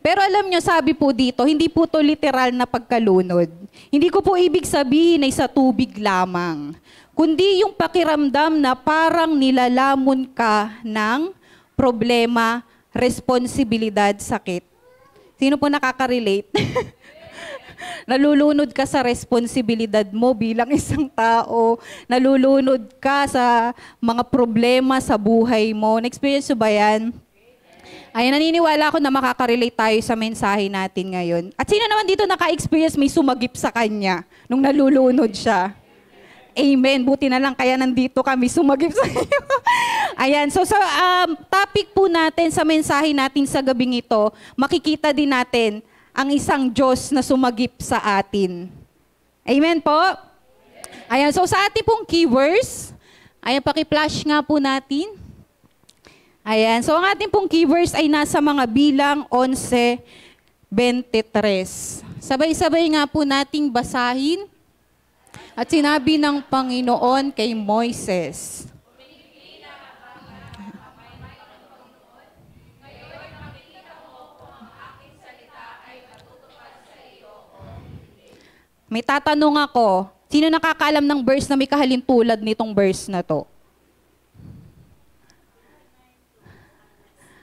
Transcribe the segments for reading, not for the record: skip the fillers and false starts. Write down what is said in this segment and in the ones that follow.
Pero alam nyo, sabi po dito, hindi po to literal na pagkalunod. Hindi ko po ibig sabihin ay sa tubig lamang, kundi yung pakiramdam na parang nilalamon ka ng problema, responsibilidad, sakit. Sino po nakaka-relate? Nalulunod ka sa responsibilidad mo bilang isang tao. Nalulunod ka sa mga problema sa buhay mo. Na-experience ba yan? Ay, naniniwala ako na makaka-relate tayo sa mensahe natin ngayon. At sino naman dito naka-experience may sumagip sa kanya nung nalulunod siya? Amen. Buti na lang kaya nandito kami sumagip sa iyo. Ayan. So sa topic po natin sa mensahe natin sa gabing ito, makikita din natin ang isang Diyos na sumagip sa atin. Amen po? Ayan. So sa ating pong keywords, ayan, paki-flash nga po natin. Ayan. So ang ating pong keywords ay nasa mga bilang 11:23. Sabay-sabay nga po nating basahin. At sinabi ng Panginoon kay Moises, may tatanong ako, sino nakakaalam ng verse na may kahalintulad nitong verse na to?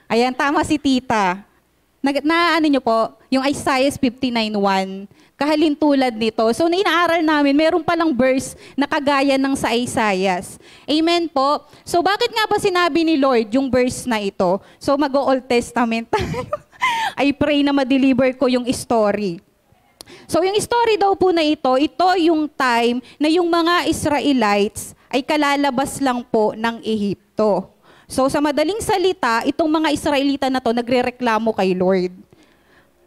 Ayan, tama si tita. Ano nyo po, yung Isaiah 59:1, kahalintulad nito. So, inaaral namin, meron palang verse na kagaya ng sa Isaiah. Amen po. So, bakit nga ba sinabi ni Lord yung verse na ito? So, mag-Old Testament tayo. I pray na ma-deliver ko yung story. So, yung story daw po na ito yung time na yung mga Israelites ay kalalabas lang po ng Ehipto. So sa madaling salita, itong mga Israelita na to nagrereklamo kay Lord.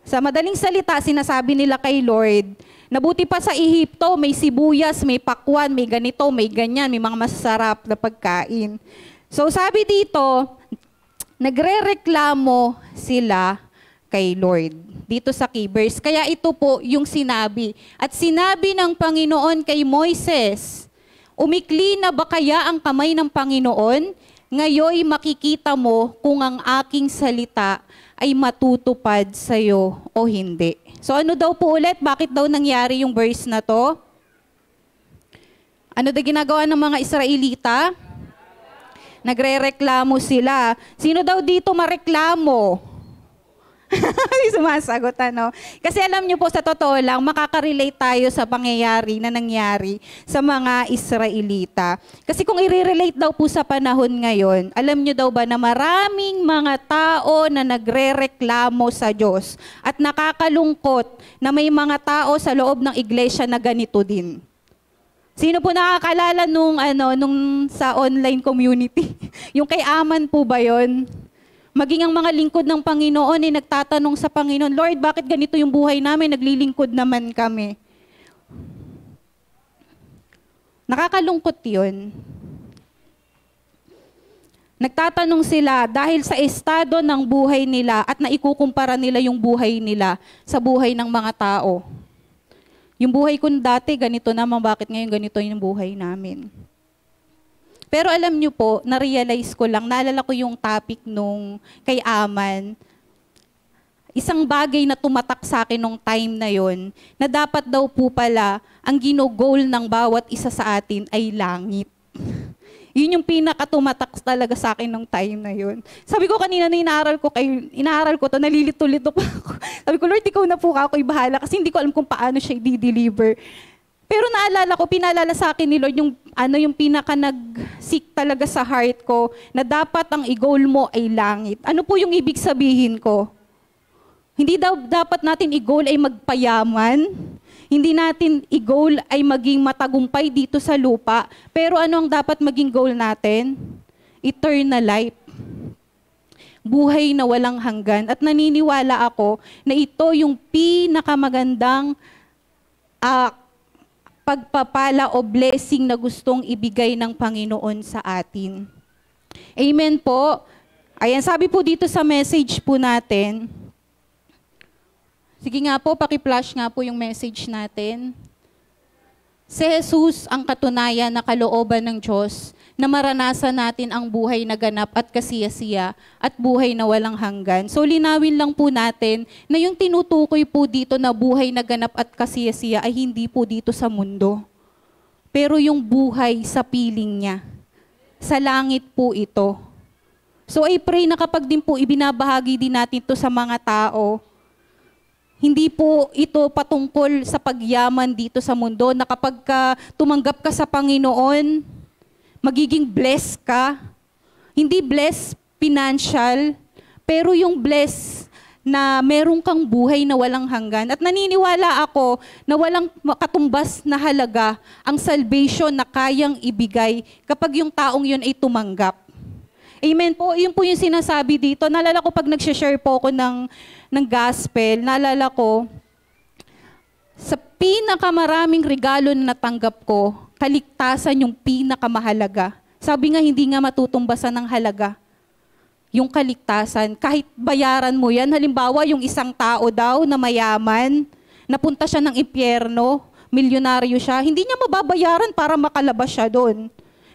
Sa madaling salita, sinasabi nila kay Lord, nabuti pa sa Ehipto, may sibuyas, may pakwan, may ganito, may ganyan, may mga masasarap na pagkain. So sabi dito, nagrereklamo sila kay Lord dito sa key verse. Kaya ito po yung sinabi. At sinabi ng Panginoon kay Moises, umikli na ba kaya ang kamay ng Panginoon? Ngayoy makikita mo kung ang aking salita ay matutupad sa iyo o hindi. So ano daw po ulit? Bakit daw nangyari yung verse na to? Ano daw ginagawa ng mga Israelita? Nagrereklamo sila. Sino daw dito mareklamo? Sumasagot, ano? Kasi alam nyo po, sa totoo lang, makaka-relate tayo sa pangyayari na nangyari sa mga Israelita. Kasi kung i-relate daw po sa panahon ngayon, alam nyo daw ba na maraming mga tao na nagre-reklamo sa Diyos at nakakalungkot na may mga tao sa loob ng iglesia na ganito din. Sino po nakakalala nung sa online community? Yung kay Aman po ba yun? Maging ang mga lingkod ng Panginoon ay nagtatanong sa Panginoon, Lord, bakit ganito yung buhay namin? Naglilingkod naman kami. Nakakalungkot yun. Nagtatanong sila dahil sa estado ng buhay nila at naikukumpara nila yung buhay nila sa buhay ng mga tao. Yung buhay ko dati, ganito naman, bakit ngayon ganito yung buhay namin? Pero alam nyo po, na-realize ko lang, naalala ko yung topic nung kay Aman, isang bagay na tumatak sa akin nung time na yon, na dapat daw po pala, ang ginogol ng bawat isa sa atin ay langit. Yun yung pinakatumatak talaga sa akin nung time na yon. Sabi ko kanina na inaaral ko to, nalilito-lito pa ako. Sabi ko, Lord, ikaw na po ako'y bahala kasi hindi ko alam kung paano siya i-deliver. Pero pinaalala sa akin ni Lord yung pinaka nag-seek talaga sa heart ko na dapat ang i-goal mo ay langit. Ano po yung ibig sabihin ko? Hindi dapat natin i-goal ay magpayaman. Hindi natin i-goal ay maging matagumpay dito sa lupa. Pero ano ang dapat maging goal natin? Eternal life. Buhay na walang hanggan. At naniniwala ako na ito yung pinakamagandang pagpapala o blessing na gustong ibigay ng Panginoon sa atin. Amen po. Ayan, sabi po dito sa message po natin. Sige nga po, paki-flash nga po yung message natin. Si Jesus ang katunayan na kalooban ng Diyos na maranasan natin ang buhay na ganap at kasiyasiya at buhay na walang hanggan. So linawin lang po natin na yung tinutukoy po dito na buhay na ganap at kasiyasiya ay hindi po dito sa mundo. Pero yung buhay sa piling niya. Sa langit po ito. So I pray na kapag din po ibinabahagi din natin ito sa mga tao, hindi po ito patungkol sa pagyaman dito sa mundo na kapag tumanggap ka sa Panginoon, magiging blessed ka. Hindi blessed financial, pero yung blessed na meron kang buhay na walang hanggan. At naniniwala ako na walang katumbas na halaga ang salvation na kayang ibigay kapag yung taong yun ay tumanggap. Amen po. Yun po yung sinasabi dito. Naalala ko pag nag-share po ako ng gospel, naalala ko, sa pinakamaraming regalo na natanggap ko, kaligtasan yung pinakamahalaga. Sabi nga, hindi nga matutumbasan ng halaga. Yung kaligtasan, kahit bayaran mo yan, halimbawa yung isang tao daw na mayaman, napunta siya ng impyerno, milyonaryo siya, hindi niya mababayaran para makalabas siya doon.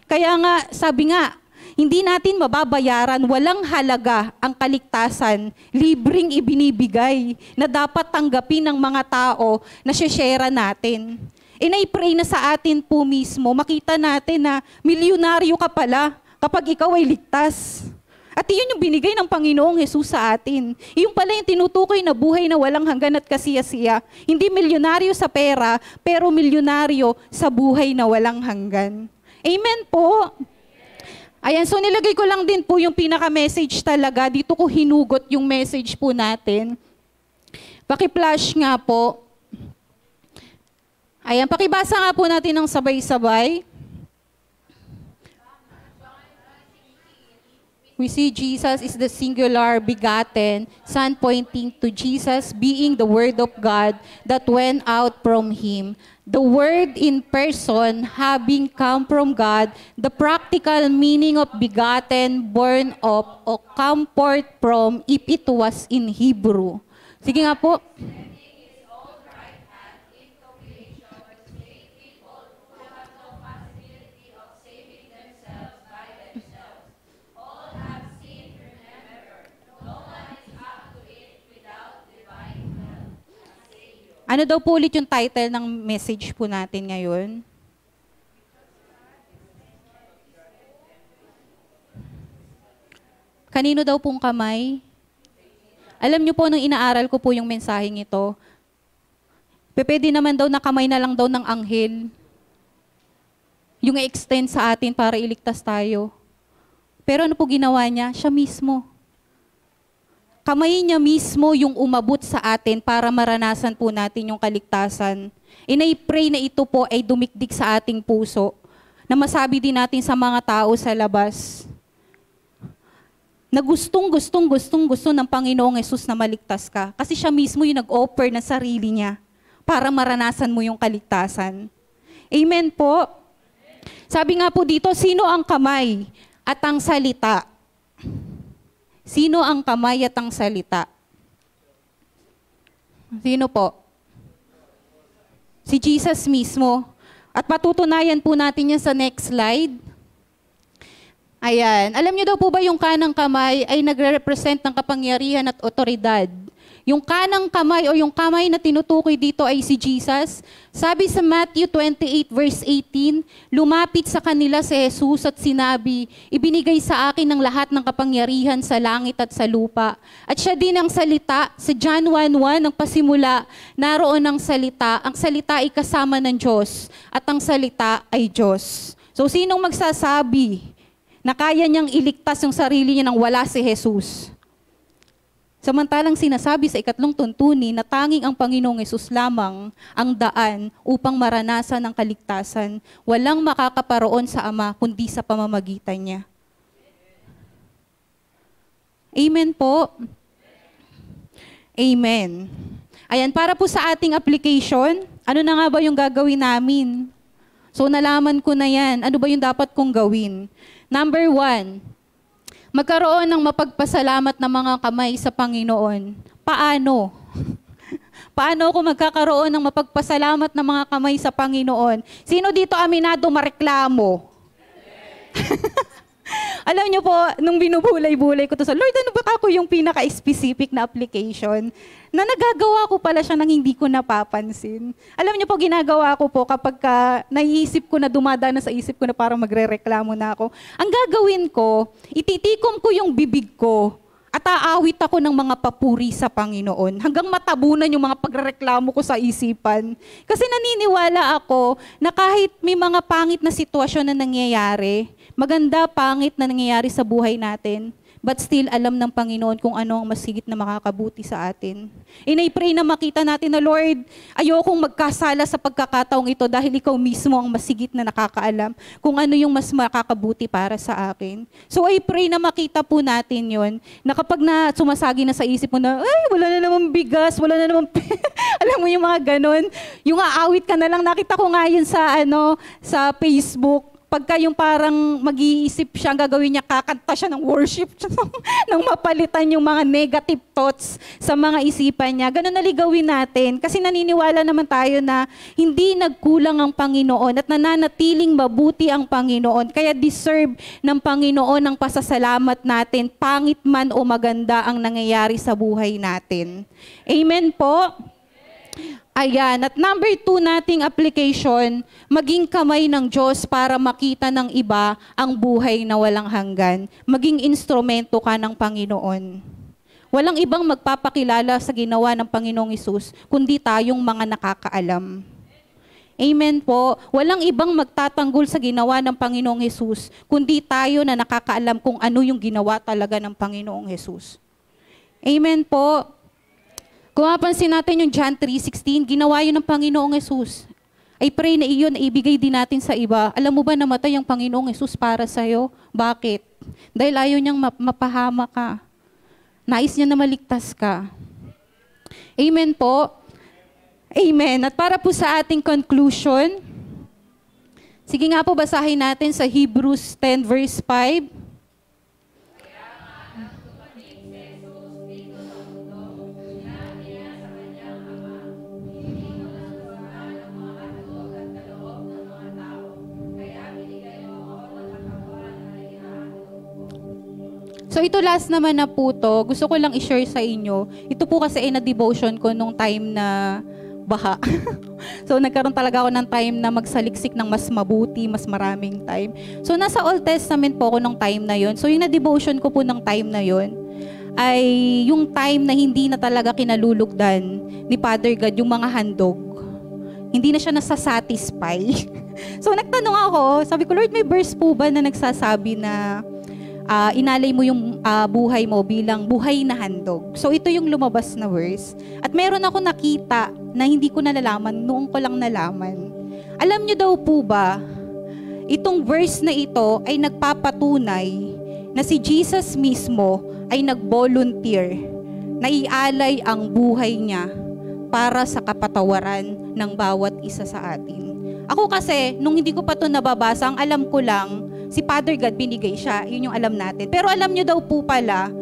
Kaya nga, sabi nga, hindi natin mababayaran, walang halaga ang kaligtasan, libreng ibinibigay na dapat tanggapin ng mga tao na share natin. And I pray na sa atin po mismo, makita natin na milyonaryo ka pala kapag ikaw ay ligtas. At iyon yung binigay ng Panginoong Jesus sa atin. Iyon pala yung tinutukoy na buhay na walang hanggan at kasiyasiya. Hindi milyonaryo sa pera, pero milyonaryo sa buhay na walang hanggan. Amen po. Ayan, so nilagay ko lang din po yung pinaka-message talaga. Dito ko hinugot yung message po natin. Paki-flash nga po. Ayan, pakibasa nga po natin ng sabay-sabay. We see Jesus is the singular begotten Son, pointing to Jesus being the Word of God that went out from Him. The Word in person, having come from God, the practical meaning of begotten, born of, or come forth from, if it was in Hebrew. Sige nga po. Ano daw po ulit yung title ng message po natin ngayon? Kanino daw pong kamay? Alam niyo po, nung inaaral ko po yung mensaheng ito, pwede naman daw na kamay na lang daw ng anghel. Yung i-extend sa atin para iligtas tayo. Pero ano po ginawa niya? Siya mismo. Kamay niya mismo yung umabot sa atin para maranasan po natin yung kaligtasan. And I pray na ito po ay dumikdik sa ating puso, na masabi din natin sa mga tao sa labas, na gusto ng Panginoong Yesus na maligtas ka. Kasi siya mismo yung nag-offer na sarili niya para maranasan mo yung kaligtasan. Amen po. Sabi nga po dito, sino ang kamay at ang salita? Sino ang kamay at ang salita? Sino po? Si Jesus mismo. At patutunayan po natin yan sa next slide. Ayan. Alam niyo daw po ba yung kanang kamay ay nagre-represent ng kapangyarihan at otoridad? Yung kanang kamay o yung kamay na tinutukoy dito ay si Jesus. Sabi sa Matthew 28 verse 18, lumapit sa kanila si Jesus at sinabi, ibinigay sa akin ng lahat ng kapangyarihan sa langit at sa lupa. At siya din ang salita. Sa John 1:1, ang pasimula, naroon ang salita ay kasama ng Diyos at ang salita ay Diyos. So sinong magsasabi na kaya niyang iligtas yung sarili niya nang wala si Jesus? Samantalang sinasabi sa ikatlong tuntunin na tanging ang Panginoong Yesus lamang ang daan upang maranasan ang kaligtasan. Walang makakaparoon sa Ama kundi sa pamamagitan niya. Amen po. Amen. Ayan, para po sa ating application, ano na nga ba yung gagawin namin? So nalaman ko na yan. Ano ba yung dapat kong gawin? Number 1, magkaroon ng mapagpasalamat na mga kamay sa Panginoon. Paano? Paano ako magkakaroon ng mapagpasalamat na mga kamay sa Panginoon? Sino dito aminado mareklamo? Alam niyo po, nung binubulay-bulay ko to sa Lord, ano ba ako yung pinaka-specific na application na nagagawa ko pala siya nang hindi ko napapansin. Alam niyo po, ginagawa ko po kapag naiisip ko na dumadaan sa isip ko na parang magrereklamo na ako. Ang gagawin ko, ititikom ko yung bibig ko at aawit ako ng mga papuri sa Panginoon hanggang matabunan yung mga pagrereklamo ko sa isipan. Kasi naniniwala ako na kahit may mga pangit na sitwasyon na nangyayari, maganda, pangit na nangyayari sa buhay natin, but still alam ng Panginoon kung ano ang mas higit na makakabuti sa atin. And I pray na makita natin na, Lord, ayokong magkasala sa pagkakataong ito dahil ikaw mismo ang mas higit na nakakaalam kung ano yung mas makakabuti para sa akin. So I pray na makita po natin yon na kapag sumasagi na sa isip mo na, ay, wala na naman bigas, wala na naman, alam mo yung mga ganon, yung aawit ka na lang, nakita ko nga yun sa Facebook, pagka yung parang mag-iisip siya, ang gagawin niya, kakanta siya ng worship, nang mapalitan yung mga negative thoughts sa mga isipan niya. Ganun naligawin natin. Kasi naniniwala naman tayo na hindi nagkulang ang Panginoon at nananatiling mabuti ang Panginoon. Kaya deserve ng Panginoon ang pasasalamat natin, pangit man o maganda ang nangyayari sa buhay natin. Amen po? Ayan. At number 2 nating application, maging kamay ng Diyos para makita ng iba ang buhay na walang hanggan. Maging instrumento ka ng Panginoon. Walang ibang magpapakilala sa ginawa ng Panginoong Hesus, kundi tayong mga nakakaalam. Amen po. Walang ibang magtatanggol sa ginawa ng Panginoong Hesus, kundi tayo na nakakaalam kung ano yung ginawa talaga ng Panginoong Hesus. Amen po. Kung mapansin natin yung John 3:16, ginawa yun ng Panginoong Hesus. I pray na iyon ibigay din natin sa iba. Alam mo ba namatay ang Panginoong Hesus para sa'yo? Bakit? Dahil ayaw niyang mapahama ka. Nais niya na maligtas ka. Amen po. Amen. At para po sa ating conclusion, sige nga po basahin natin sa Hebrews 10 verse 5. So ito last naman na po to, gusto ko lang i-share sa inyo. Ito po kasi ay na-devotion ko nung time na baha. So nagkaroon talaga ako ng time na magsaliksik ng mas mabuti, mas maraming time. So nasa Old Testament po ako nung time na yon. So yung na-devotion ko po ng time na yon ay yung time na hindi na talaga kinalulugdan ni Father God yung mga handog. Hindi na siya nasasatisfy. So nagtanong ako, sabi ko, Lord, may verse po ba na nagsasabi na inalay mo yung buhay mo bilang buhay na handog. So ito yung lumabas na verse. At meron ako nakita na hindi ko nalalaman, noong ko lang nalaman. Alam niyo daw po ba, itong verse na ito ay nagpapatunay na si Jesus mismo ay nag-volunteer na ialay ang buhay niya para sa kapatawaran ng bawat isa sa atin. Ako kasi, nung hindi ko pa ito nababasa, ang alam ko lang, si Father God binigay siya, yun yung alam natin. Pero alam nyo daw po pala,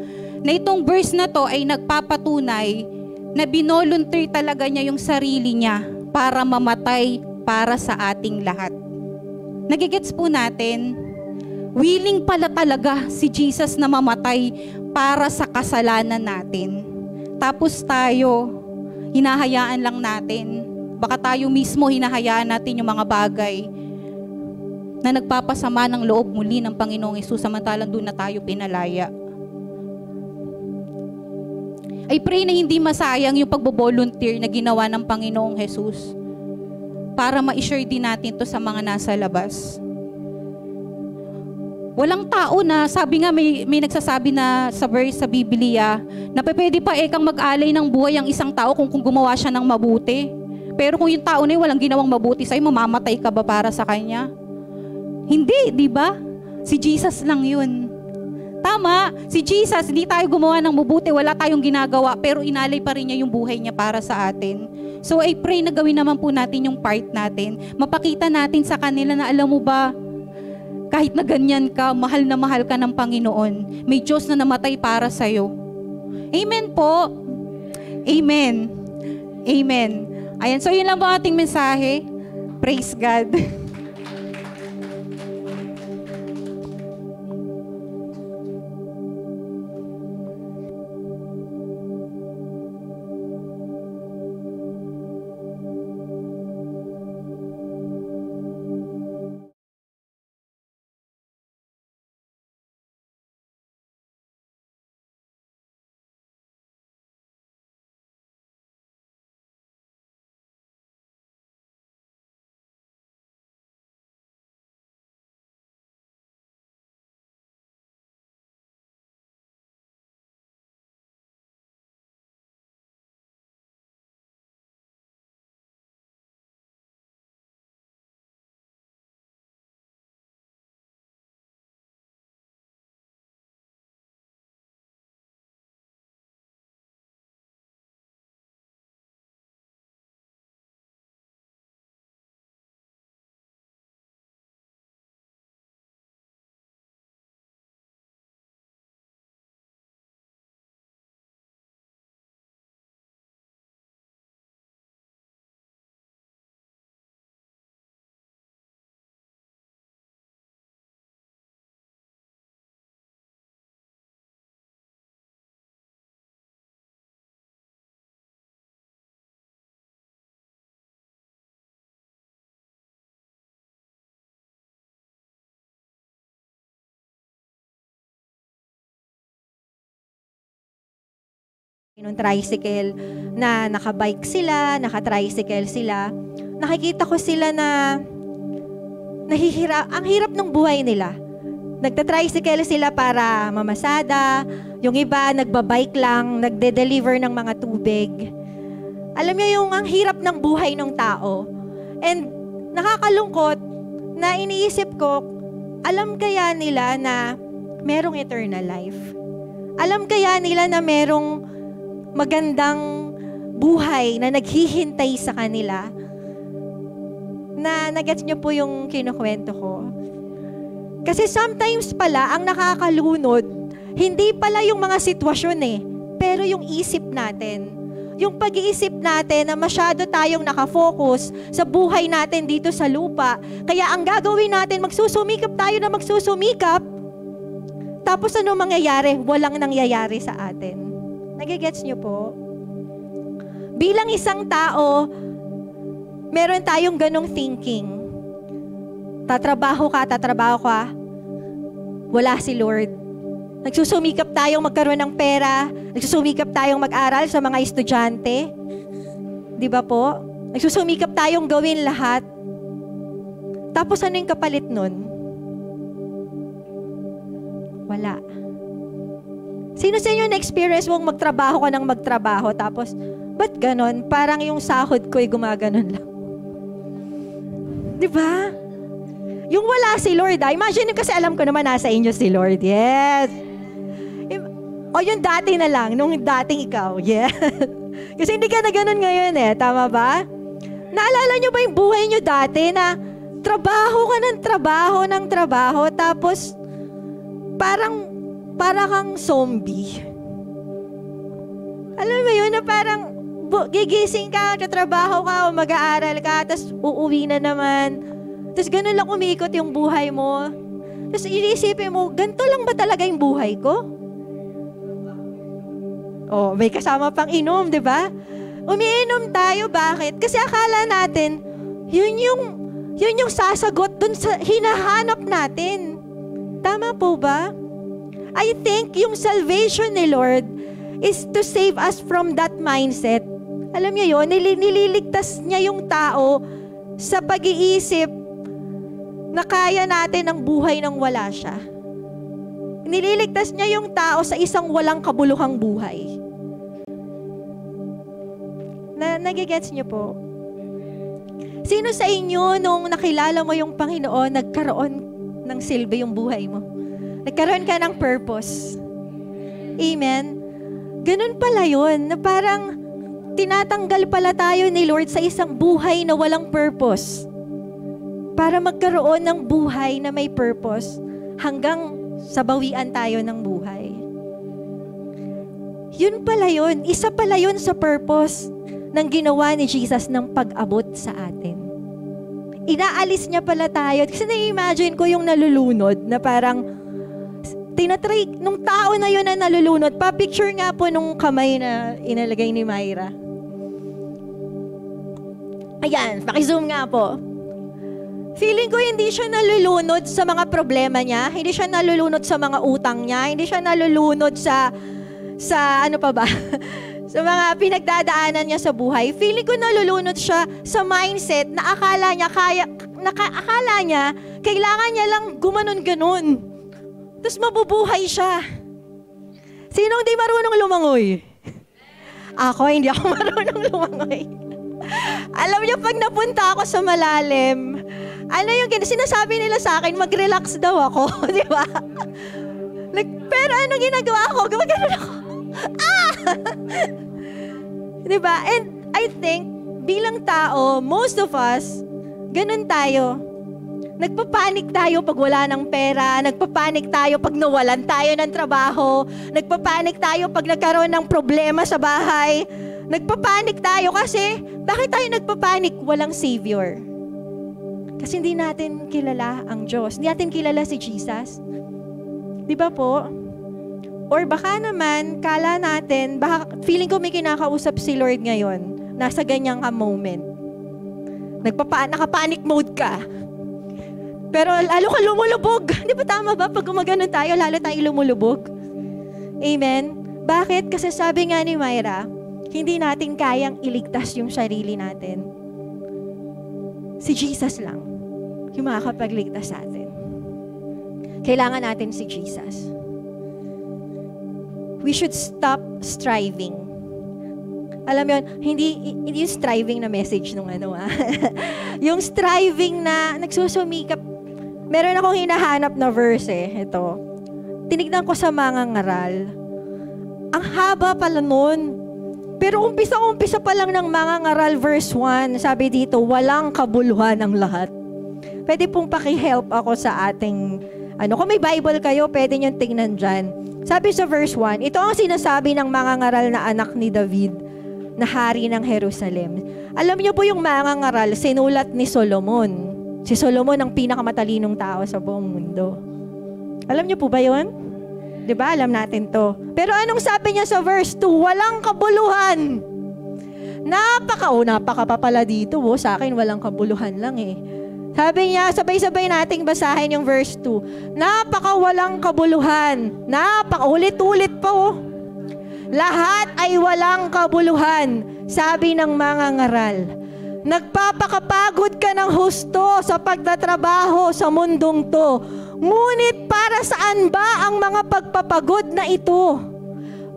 na itong verse na to ay nagpapatunay na binolunteer talaga niya yung sarili niya para mamatay para sa ating lahat. Nagigets po natin, willing pala talaga si Jesus na mamatay para sa kasalanan natin. Tapos tayo, hinahayaan lang natin. Baka tayo mismo hinahayaan natin yung mga bagay na nagpapasama ng loob muli ng Panginoong Hesus samantalang doon na tayo pinalaya. I pray na hindi masayang yung pagbo-volunteer na ginawa ng Panginoong Hesus para ma-share din natin to sa mga nasa labas. Walang tao na, sabi nga may nagsasabi na sa verse sa Biblia, na pwede pa kang mag-alay ng buhay ang isang tao kung gumawa siya ng mabuti. Pero kung yung tao na yun walang ginawang mabuti sa'yo, mamamatay ka ba para sa kanya? Hindi, di ba? Si Jesus lang yun. Tama, si Jesus, hindi tayo gumawa ng mabuti, wala tayong ginagawa, pero inalay pa rin niya yung buhay niya para sa atin. So I pray na gawin naman po natin yung part natin. Mapakita natin sa kanila na alam mo ba, kahit na ganyan ka, mahal na mahal ka ng Panginoon. May Diyos na namatay para sa'yo. Amen po. Amen. Amen. Ayan, so yun lang po ating mensahe. Praise God. Nung tricycle na nakabike sila, naka-tricycle sila, nakikita ko sila na ang hirap ng buhay nila. Nagta-tricycle sila para mamasada, yung iba nagbabike lang, nagde-deliver ng mga tubig. Alam niyo yung ang hirap ng buhay ng tao. And nakakalungkot na iniisip ko, alam kaya nila na merong eternal life? Alam kaya nila na merong magandang buhay na naghihintay sa kanila? Na nagets niyo po yung kinukwento ko. Kasi sometimes pala, ang nakakalunod, hindi pala yung mga sitwasyon pero yung isip natin. Yung pag-iisip natin na masyado tayong nakafocus sa buhay natin dito sa lupa. Kaya ang gagawin natin, magsusumikap tayo na magsusumikap. Tapos ano mangyayari? Walang nangyayari sa atin. Nagigets niyo po? Bilang isang tao, meron tayong ganong thinking. Tatrabaho ka, wala si Lord. Nagsusumikap tayong magkaroon ng pera, nagsusumikap tayong mag-aral sa mga estudyante. Di ba po? Nagsusumikap tayong gawin lahat. Tapos ano yung kapalit nun? Wala. Sino sa inyo na-experience mong magtrabaho ka ng magtrabaho, tapos, ba't ganon? Parang yung sahod ko'y gumaganon lang. Di ba? Yung wala si Lord, imagine kasi alam ko naman nasa inyo si Lord. Yes. O yung dati na lang, nung dating ikaw. Yes. Kasi hindi ka na ganon ngayon Tama ba? Naalala nyo ba yung buhay nyo dati na trabaho ka ng trabaho, tapos para kang zombie. Alam mo yun, na parang gigising ka, trabaho ka, o mag-aaral ka, tapos uuwi na naman. Tapos ganun lang umiikot yung buhay mo. Tapos iisipin mo, ganito lang ba talaga yung buhay ko? Oh, may kasama pang inom, di ba? Umiinom tayo, bakit? Kasi akala natin, yun yung sasagot dun sa hinahanap natin. Tama po ba? I think yung salvation ni Lord is to save us from that mindset. Alam niyo yun, nililigtas niya yung tao sa pag-iisip na kaya natin ang buhay nang wala siya. Nililigtas niya yung tao sa isang walang kabuluhang buhay. Nagigets niyo po? Sino sa inyo nung nakilala mo yung Panginoon, nagkaroon ng silbi yung buhay mo? Nagkaroon ka ng purpose. Amen? Ganun pala yun, na parang tinatanggal pala tayo ni Lord sa isang buhay na walang purpose para magkaroon ng buhay na may purpose hanggang sa bawian tayo ng buhay. Yun pala yun. Isa pala yun sa purpose ng ginawa ni Jesus ng pag-abot sa atin. Inaalis niya pala tayo. Kasi na-imagine ko yung nalulunod na parang tinatry, nung tao na yun na nalulunod, pa-picture nga po nung kamay na inalagay ni Myra. Ayan, pakizoom nga po. Feeling ko hindi siya nalulunod sa mga problema niya, hindi siya nalulunod sa mga utang niya, hindi siya nalulunod sa ano pa ba? Sa mga pinagdadaanan niya sa buhay. Feeling ko nalulunod siya sa mindset na akala niya kailangan niya lang gumanon-ganon. Tapos mabubuhay siya. Sinong di marunong lumangoy? Ako, hindi ako marunong lumangoy. Alam niyo, pag napunta ako sa malalim, ano yung sinasabi nila sa akin, mag-relax daw ako, di ba? Pero ano ginagawa ko? Gumagano'n ako. Di ba? And I think, bilang tao, most of us, ganun tayo. Nagpapanik tayo pag wala ng pera, nagpapanik tayo pag nawalan tayo ng trabaho, nagpapanik tayo pag nagkaroon ng problema sa bahay, nagpapanik tayo kasi, bakit tayo nagpapanik? Walang Savior. Kasi hindi natin kilala ang Diyos. Hindi natin kilala si Jesus. Di ba po? Or baka naman, kala natin, baka feeling ko may kinakausap si Lord ngayon, nasa ganyang moment. Naka-panic mode ka. Pero lalo ka lumulubog. Di ba tama ba? Pag gumaganon tayo, lalo tayo lumulubog. Amen? Bakit? Kasi sabi nga ni Myra, hindi natin kayang iligtas yung sarili natin. Si Jesus lang yung makakapagligtas sa atin. Kailangan natin si Jesus. We should stop striving. Alam mo yun, hindi yung striving na message nung yung striving na nagsusumikap. Meron akong hinahanap na verse ito. Tinignan ko sa mga ngaral. Ang haba pala nun. Pero umpisa pa lang ng mga ngaral verse 1, sabi dito, walang kabuluhan ang lahat. Pwede pong paki-help ako sa ating, kung may Bible kayo, pwede nyo tingnan dyan. Sabi sa verse 1, ito ang sinasabi ng mga ngaral na anak ni David, na hari ng Jerusalem. Alam niyo po yung mga ngaral, sinulat ni Solomon. Si Solomon ang pinakamatalinong tao sa buong mundo. Alam niyo po ba yun? Diba? Alam natin to. Pero anong sabi niya sa verse 2? Walang kabuluhan. Napaka pa pala dito. Sa akin, walang kabuluhan lang eh. Sabi niya, sabay-sabay nating basahin yung verse 2. Walang kabuluhan. Ulit-ulit po. Lahat ay walang kabuluhan, sabi ng mga ngaral. Nagpapakapagod ka ng husto sa pagtatrabaho sa mundong to. Ngunit para saan ba ang mga pagpapagod na ito?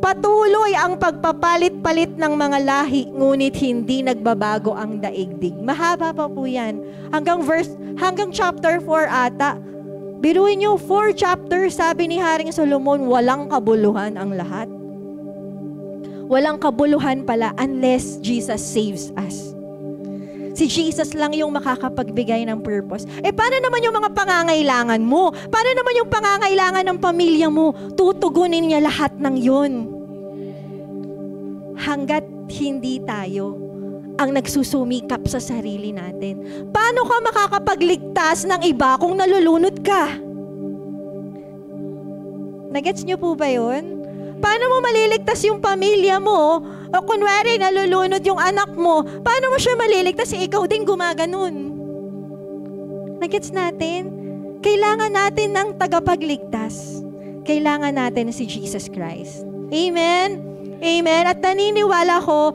Patuloy ang pagpapalit-palit ng mga lahi, ngunit hindi nagbabago ang daigdig. Mahaba pa po yan. Hanggang chapter 4 ata. Biruin nyo, 4 chapters, sabi ni Haring Solomon, walang kabuluhan ang lahat. Walang kabuluhan pala unless Jesus saves us. Si Jesus lang yung makakapagbigay ng purpose. Paano naman yung mga pangangailangan mo? Paano naman yung pangangailangan ng pamilya mo? Tutugunin niya lahat ng yun. Hanggat hindi tayo ang nagsusumikap sa sarili natin. Paano ka makakapagligtas ng iba kung nalulunod ka? Nagets niyo po ba yun? Paano mo maliligtas yung pamilya mo? O kunwari, nalulunod yung anak mo, paano mo siya maliligtas? Ikaw din gumaganon. Nagets natin? Kailangan natin ng tagapagligtas. Kailangan natin si Jesus Christ. Amen? Amen? At naniniwala ko,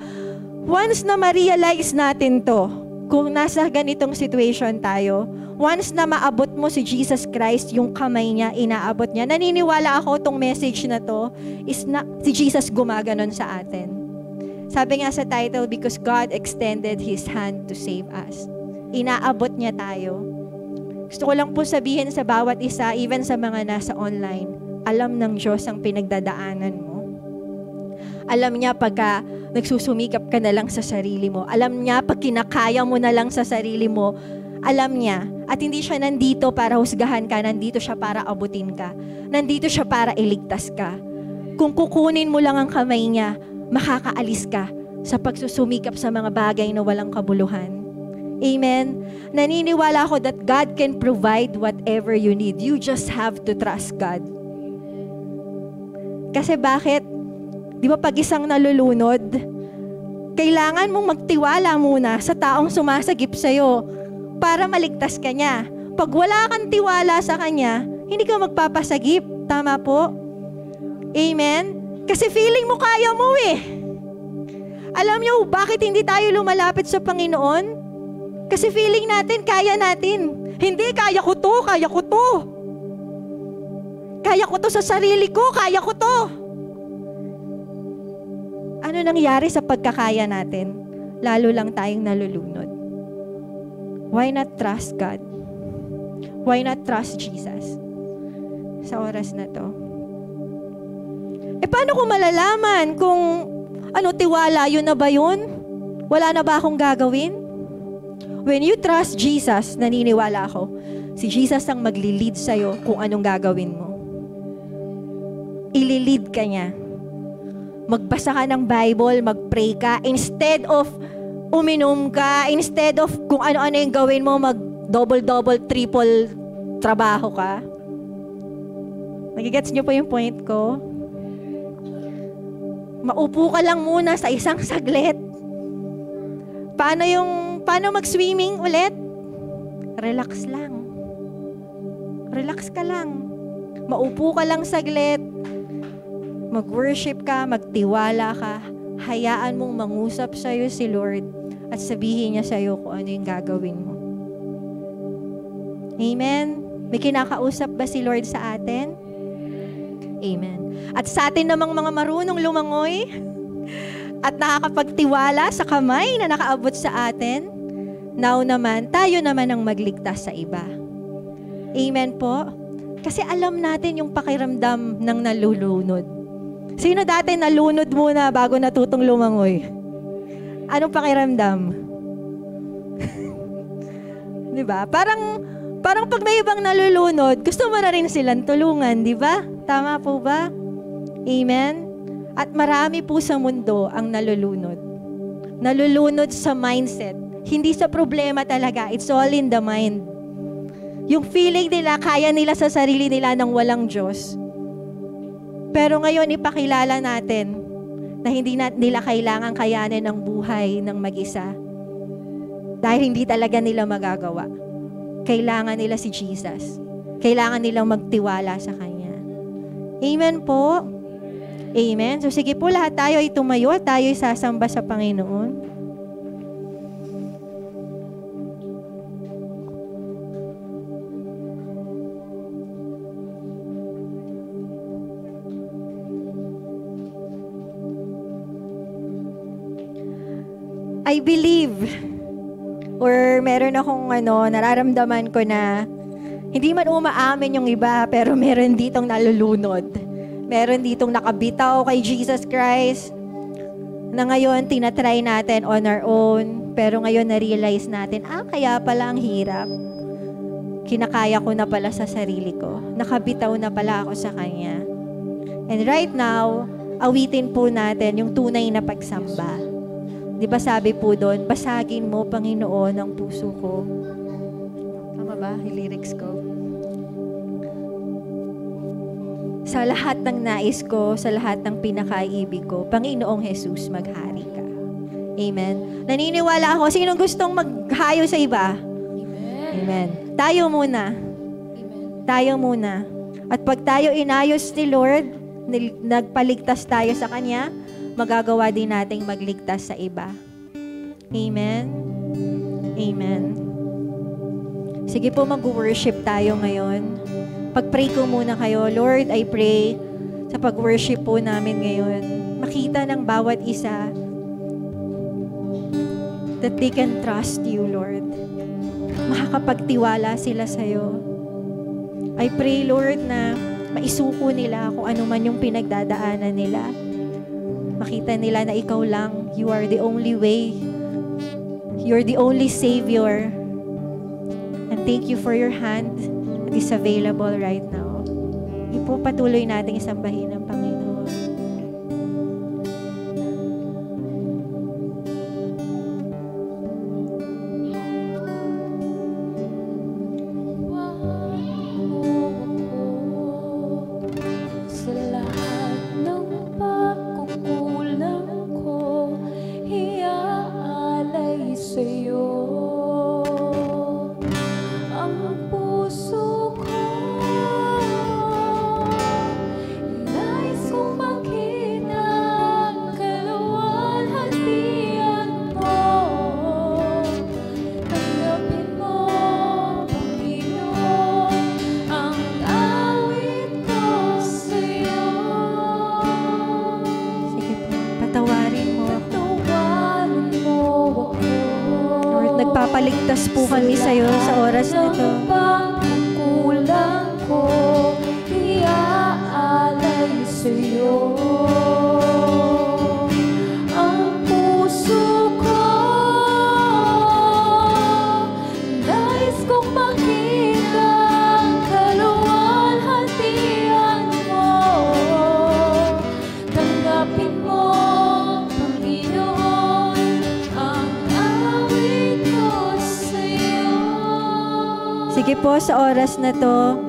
once na ma-realize natin to, kung nasa ganitong situation tayo, once na maabot mo si Jesus Christ, yung kamay niya, inaabot niya, naniniwala ako tong message na to, is na si Jesus gumaganon sa atin. Sabi nga sa title, because God extended His hand to save us. Inaabot niya tayo. Gusto ko lang po sabihin sa bawat isa, even sa mga nasa online, alam ng Diyos ang pinagdadaanan mo. Alam niya pagka nagsusumikap ka na lang sa sarili mo. Alam niya pag kinakaya mo na lang sa sarili mo. Alam niya. At hindi siya nandito para husgahan ka. Nandito siya para abutin ka. Nandito siya para iligtas ka. Kung kukunin mo lang ang kamay niya, makakaalis ka. sa pagsusumikap sa mga bagay na walang kabuluhan. Amen? Naniniwala ako that God can provide whatever you need. You just have to trust God. Kasi bakit? Di ba pag isang nalulunod, kailangan mong magtiwala muna sa taong sumasagip sa'yo para maligtas ka niya. Pag wala kang tiwala sa kanya, hindi ka magpapasagip. Tama po? Amen? Kasi feeling mo kaya mo eh. Alam niyo, bakit hindi tayo lumalapit sa Panginoon? Kasi feeling natin, kaya natin. Hindi, kaya ko to, kaya ko to. Kaya ko to sa sarili ko, kaya ko to. Ano nangyari sa pagkakaya natin? Lalo lang tayong nalulunod. Why not trust God? Why not trust Jesus? Sa oras na to. Paano ko malalaman kung tiwala, yun na ba yun? Wala na ba akong gagawin? When you trust Jesus, naniniwala ako, si Jesus ang magli-lead sa'yo kung anong gagawin mo. Ili-lead ka niya. Magbasa ka ng Bible, mag-pray ka, instead of uminom ka, instead of kung ano-ano yung gawin mo, mag-double, triple trabaho ka. Nagigets niyo po yung point ko? Maupo ka lang muna sa isang saglit. Paano mag-swimming ulit? Relax lang. Relax ka lang. Maupo ka lang saglit. Mag-worship ka, magtiwala ka. Hayaan mong mangusap sa'yo si Lord at sabihin niya sa'yo kung ano yung gagawin mo. Amen? May kinakausap ba si Lord sa atin? Amen. At sa atin namang mga marunong lumangoy at nakakapagtiwala sa kamay na nakaabot sa atin, now naman, tayo naman ang magligtas sa iba. Amen po? Kasi alam natin yung pakiramdam ng nalulunod. Sino dati nalunod muna bago natutong lumangoy? Anong pakiramdam? Di ba? Parang pag may ibang nalulunod, gusto mo na rin silang tulungan, di ba? Tama po ba? Amen? At marami po sa mundo ang nalulunod. Nalulunod sa mindset. Hindi sa problema talaga. It's all in the mind. Yung feeling nila, kaya nila sa sarili nila nang walang Diyos. Pero ngayon, ipakilala natin na hindi nila kailangan kayanin ang buhay ng mag-isa. Dahil hindi talaga nila magagawa. Kailangan nila si Jesus. Kailangan nilang magtiwala sa Kanya. Amen po? Amen? So sige po, lahat tayo ay tumayo at tayo ay sasamba sa Panginoon. I believe or meron akong nararamdaman ko na hindi man umaamin yung iba, pero meron ditong nalulunod. Meron ditong nakabitaw kay Jesus Christ na ngayon tinatry natin on our own, pero ngayon na-realize natin, kaya pala ang hirap. Kinakaya ko na pala sa sarili ko. Nakabitaw na pala ako sa Kanya. And right now, awitin po natin yung tunay na pagsamba. Di ba sabi po doon, basagin mo, Panginoon, ang puso ko. Tama ba? Yung lyrics ko. Sa lahat ng nais ko, sa lahat ng pinakaibig ko, Panginoong Jesus, maghari ka. Amen. Naniniwala ako. Sinong gustong maghayo sa iba? Amen. Amen. Tayo muna. Amen. Tayo muna. At pag tayo inayos ni Lord, nagpaligtas tayo sa Kanya, magagawa din nating magligtas sa iba. Amen? Amen. Sige po, mag-worship tayo ngayon. Pag-pray ko muna kayo, Lord, I pray sa pag-worship po namin ngayon, makita ng bawat isa that they can trust you, Lord. Makakapagtiwala sila sa'yo. I pray, Lord, na maisuko nila kung ano man yung pinagdadaanan nila. Makita nila na ikaw lang, you are the only way. You're the only Savior. And thank you for your hand that is available right now. Ipupatuloy natin isambahin ang Panginoon. nagpapaligtas po kami sa iyo sa oras na ito. Kulang ko, iaalay sa iyo. Ang puso ko, nais kong makita ang kaluwalhatian mo. Tanggapin mo, Panginoon, ang awit ko sa iyo. Sige po, sa oras na to,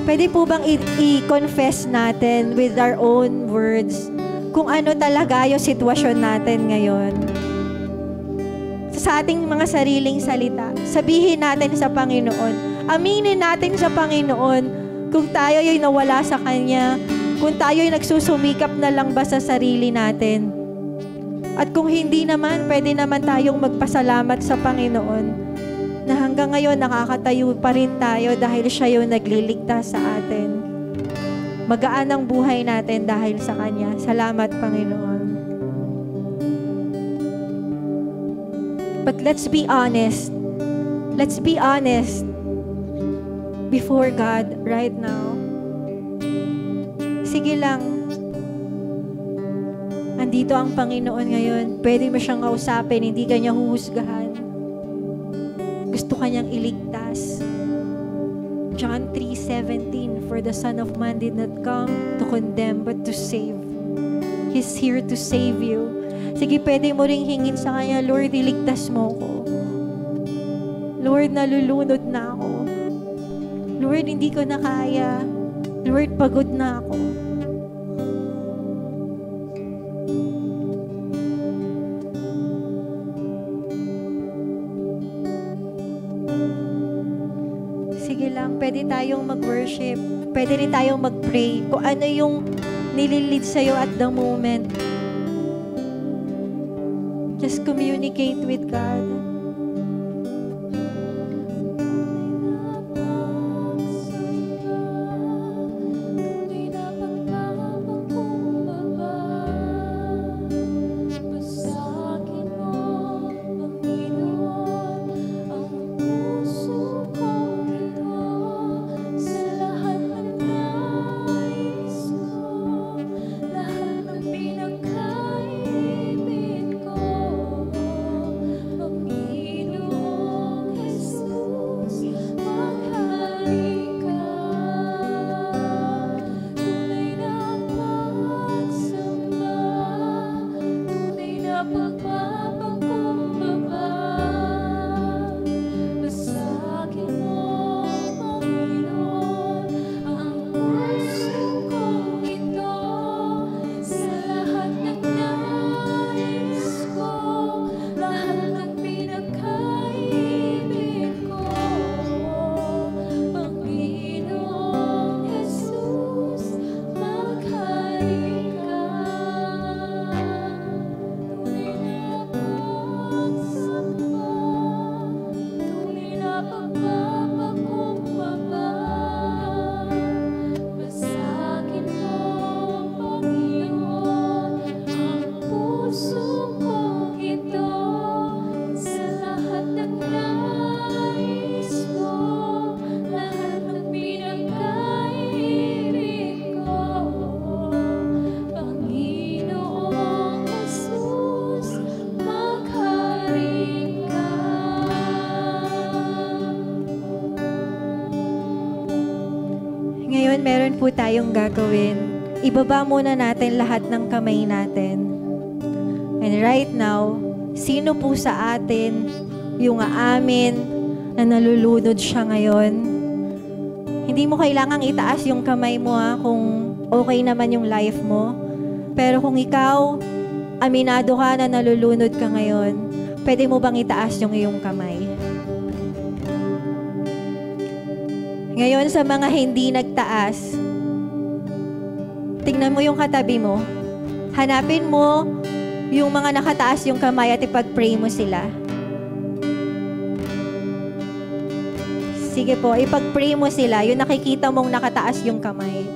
pwede po bang i-confess natin with our own words kung ano talaga yung sitwasyon natin ngayon? Sa ating mga sariling salita, sabihin natin sa Panginoon, aminin natin sa Panginoon kung tayo yung nawala sa Kanya, kung tayo yung nagsusumikap na lang ba sa sarili natin. At kung hindi naman, pwede naman tayong magpasalamat sa Panginoon na hanggang ngayon nakakatayo pa rin tayo dahil siya yung nagliligtas sa atin. Magaan ang buhay natin dahil sa Kanya. Salamat, Panginoon. But let's be honest. Let's be honest before God right now. Sige lang. Andito ang Panginoon ngayon. Pwede mo siyang kausapin, hindi ka niya huhusgahan. Gusto kanyang iligtas. John 3:17, for the Son of Man did not come to condemn but to save. He's here to save you. Sige, pwede mo ring hingin sa Kanya, Lord, iligtas mo ko. Lord, nalulunod na ako. Lord, hindi ko na kaya. Lord, pagod na ako. Sige lang, pwede tayong mag-worship. Pwede rin tayong mag-pray. Kung ano yung nililid sa'yo at the moment. Just communicate with God. Ngayon, meron po tayong gagawin. Ibaba muna natin lahat ng kamay natin. And right now, sino po sa atin yung aamin na nalulunod siya ngayon? Hindi mo kailangang itaas yung kamay mo kung okay naman yung life mo. Pero kung ikaw, aminado ka na nalulunod ka ngayon, pwede mo bang itaas yung iyong kamay? Ngayon, sa mga hindi nagtaas, tingnan mo yung katabi mo. Hanapin mo yung mga nakataas yung kamay at ipag-pray mo sila. Sige po, ipag-pray mo sila. Yung nakikita mong nakataas yung kamay.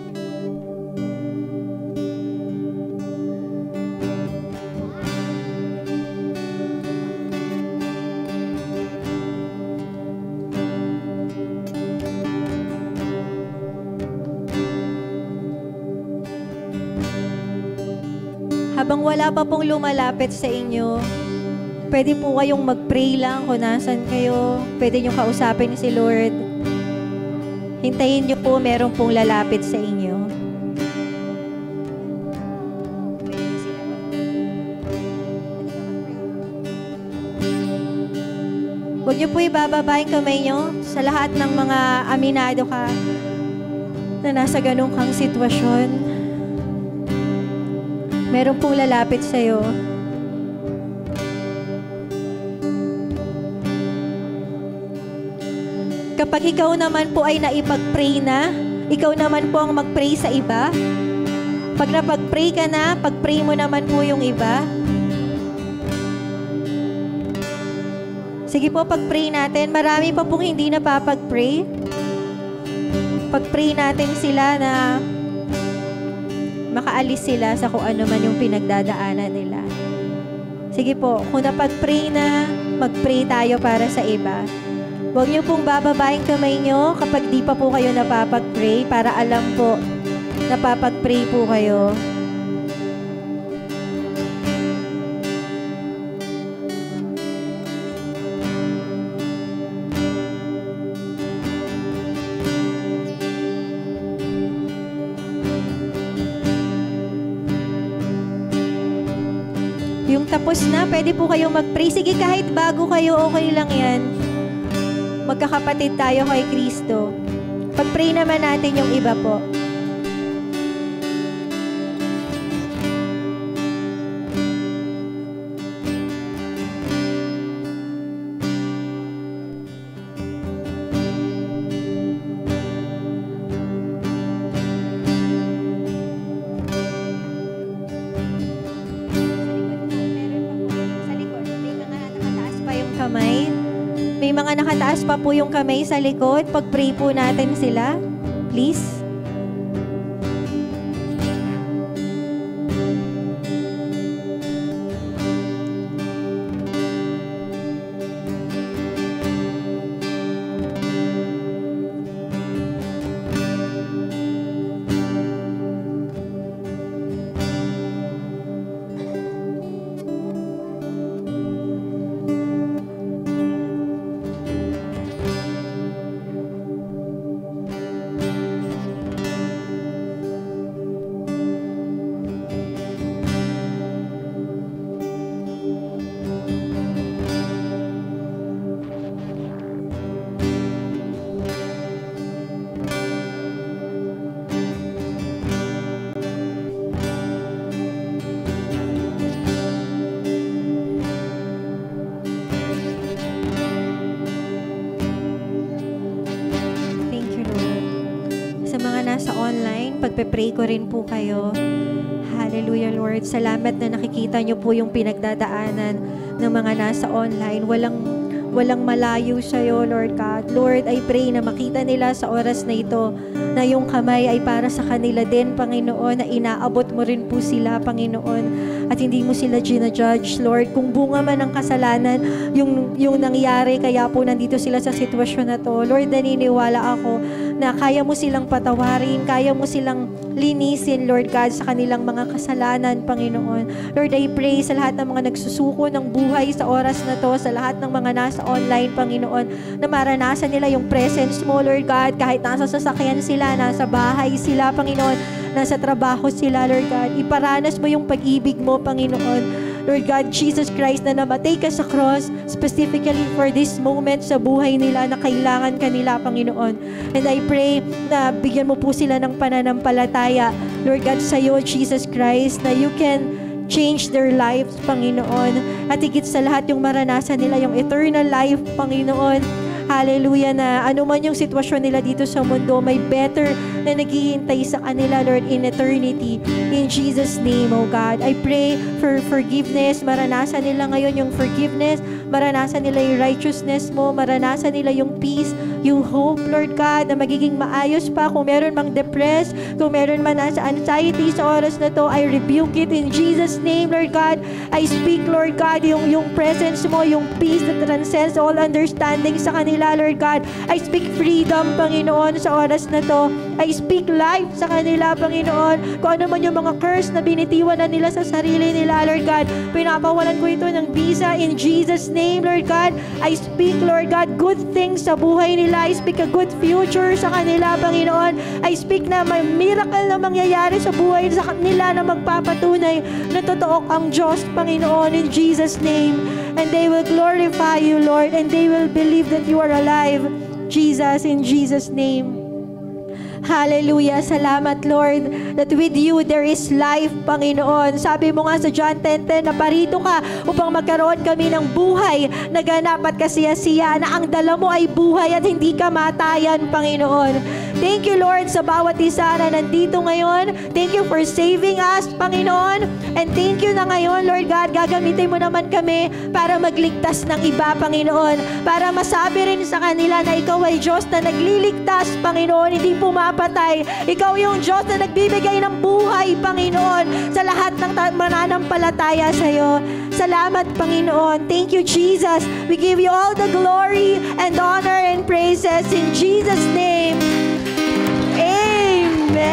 habang wala pa pong lumalapit sa inyo, pwede po kayong mag-pray lang kung nasan kayo. Pwede nyo kausapin si Lord. Hintayin nyo po, meron pong lalapit sa inyo. Huwag nyo po ibababa yung kamay nyo sa lahat ng mga aminado ka na nasa ganun kang sitwasyon. Meron pong lalapit sa'yo. Kapag ikaw naman po ay naipag-pray na, ikaw naman po ang mag-pray sa iba. Pag napag-pray ka na, pag-pray mo naman po yung iba. Sige po, pag-pray natin. Marami pa pong hindi napapag-pray. Pag-pray natin sila na makaalis sila sa kung ano man yung pinagdadaanan nila. Sige po, kung napag-pray na, mag-pray tayo para sa iba. Huwag niyo pong bababaing kamay niyo kapag di pa po kayo napapag-pray para alam po, napapag-pray po kayo. Yung tapos na, pwede po kayong mag-pray. Sige, kahit bago kayo, okay lang yan. Magkakapatid tayo kay Kristo. Pag-pray naman natin yung iba po. May mga nakataas pa po yung kamay sa likod. Pag-pray po natin sila. Please. Sa online, pagpe-pray ko rin po kayo. Hallelujah, Lord. Salamat na nakikita nyo po yung pinagdadaanan ng mga nasa online. Walang malayo sa'yo, Lord God. Lord, I pray na makita nila sa oras na ito na yung kamay ay para sa kanila din, Panginoon, na inaabot mo rin po sila, Panginoon, at hindi mo sila ginajudge, Lord. Kung bunga man ng kasalanan, yung nangyari, kaya po nandito sila sa sitwasyon na to. Lord, naniniwala ako na kaya mo silang patawarin, kaya mo silang linisin, Lord God, sa kanilang mga kasalanan, Panginoon. Lord, I pray sa lahat ng mga nagsusuko ng buhay sa oras na to, sa lahat ng mga nasa online, Panginoon, na maranasan nila yung presence mo, Lord God, kahit nasa sasakyan sila, nasa bahay sila, Panginoon, nasa trabaho sila, Lord God. Iparanas mo yung pag-ibig mo, Panginoon. Lord God, Jesus Christ, na namatay ka sa cross specifically for this moment sa buhay nila na kailangan kanila, Panginoon. And I pray na bigyan mo po sila ng pananampalataya, Lord God, sa iyo, Jesus Christ, na you can change their lives, Panginoon. At higit sa lahat, yung maranasan nila, yung eternal life, Panginoon. Hallelujah, na ano man yung sitwasyon nila dito sa mundo, may better na naghihintay sa kanila, Lord, in eternity. In Jesus' name, oh God. I pray for forgiveness. Maranasan nila ngayon yung forgiveness. Maranasan nila yung righteousness mo. Maranasan nila yung peace, yung hope, Lord God, na magiging maayos pa. Kung meron mang depressed, kung meron man nasa anxiety sa oras na to, I rebuke it in Jesus' name, Lord God. I speak, Lord God, yung presence mo, yung peace that transcends all understanding sa kanila, Lord God. I speak freedom, Panginoon, sa oras na to. I speak life sa kanila, Panginoon. Kung ano man yung mga curse na binitiwan na nila sa sarili nila, Lord God, pinapawalan ko ito ng visa in Jesus' name, Lord God. I speak, Lord God, good things sa buhay nila. I speak a good future sa kanila, Panginoon. I speak na may miracle na mangyayari sa buhay sa kanila na magpapatunay na totoo ang Diyos, Panginoon, in Jesus' name. And they will glorify you, Lord, and they will believe that you are alive, Jesus, in Jesus' name. Hallelujah. Salamat, Lord, that with you there is life, Panginoon. Sabi mo nga sa John 10:10 na parito ka upang magkaroon kami ng buhay na ganap at kasiyasiya, na ang dala mo ay buhay at hindi kamatayan, Panginoon. Thank you, Lord, sa bawat isa na nandito ngayon. Thank you for saving us, Panginoon. And thank you na ngayon, Lord God, gagamitin mo naman kami para magligtas ng iba, Panginoon. Para masabi rin sa kanila na ikaw ay Diyos na nagliligtas, Panginoon, hindi pumapatay. Ikaw yung Diyos na nagbibigay ng buhay, Panginoon, sa lahat ng mananampalataya sa iyo. Salamat, Panginoon. Thank you, Jesus. We give you all the glory and honor and praises in Jesus' name. Amen.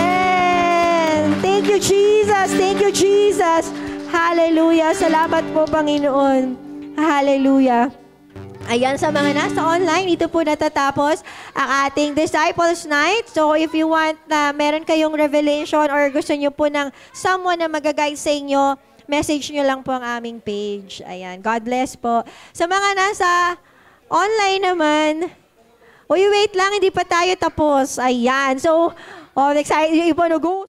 Thank you, Jesus. Thank you, Jesus. Hallelujah. Salamat po, Panginoon. Hallelujah. Ayan, sa mga nasa online, ito po natatapos ang ating Disciples Night. So, if you want na meron kayong revelation or gusto nyo po ng someone na mag-guide sa inyo, message nyo lang po ang aming page. Ayan. God bless po. Sa mga nasa online naman, uy, wait lang, hindi pa tayo tapos. Ayan. So, excited yung iba, go.